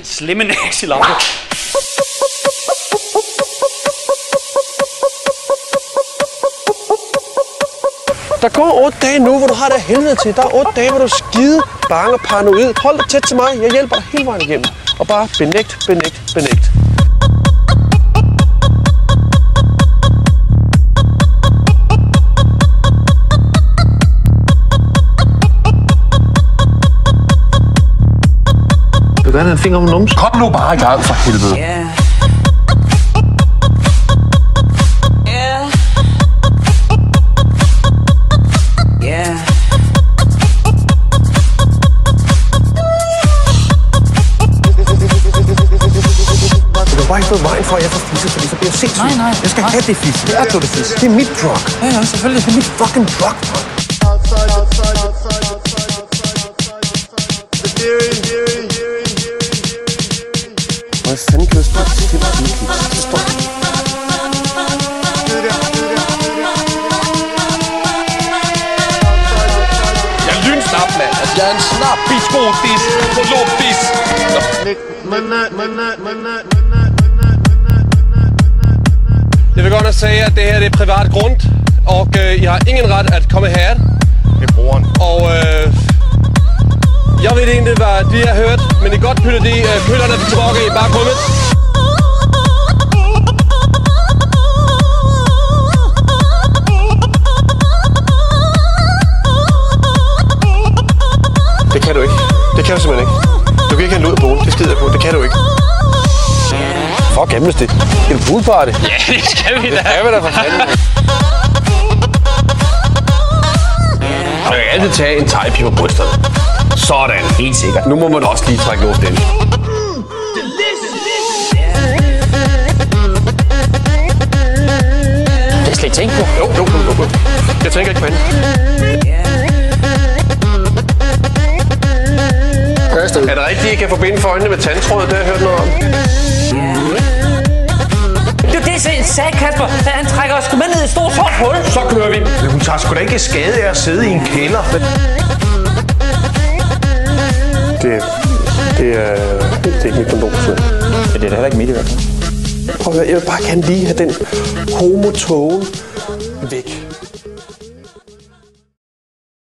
Slimme nazilampe. Der går 8 dage nu, hvor du har det helvede til. Der er 8 dage, hvor du er skide bange og paranoid. Hold dig tæt til mig. Jeg hjælper dig hele vejen igennem. Og bare benægt. Vil du gerne have en finger om numsen? Kom nu bare i gang for helvede. Yeah. Du har bare ikke fået vejen for, at jeg får fisse, fordi så bliver jeg sindssygt. Nej. Jeg skal have det fisse. Det er det fisse. Det er mit drug. Ja, selvfølgelig. Det er mit fucking drug. Hvor fanden kan du stå til det? Jeg er lynsnap, mand. Altså, jeg er en snap, bitch-god dis. Låb dis. Jeg vil godt sige, at det her er privat grund, og I har ingen ret at komme her. Det er broren. Og jeg ved egentlig, hvad de har hørt, men I godt pytte de køllerne tilbage i bakrummet. Det kan du ikke. Det kan du simpelthen ikke. Du kan ikke have en lud på det skider jeg på. Det kan du ikke. Fuck Amnesty. Skal du pude på det? Ja, det skal vi da. Det skal vi da for fanden. Du kan altid tage en tegpige på brysterne. Sådan. Helt sikkert. Nu må man også lige trække luft ind. Det er slet ikke tænkt på. Jo. Jeg tænker ikke på hende. Er det rigtigt, at I kan forbinde for øjnene med tandtråd? Det har jeg hørt noget om. Det sagde Kasper. Han trækker os sgu med ned i et stort sort hul. Så kører vi. Hun tager sgu da ikke skade af at sidde i en kælder. Det er ikke mit kondom, så. Men det er da heller ikke mit i hvert fald. Prøv at høre, jeg vil bare gerne lige have den homotone væk.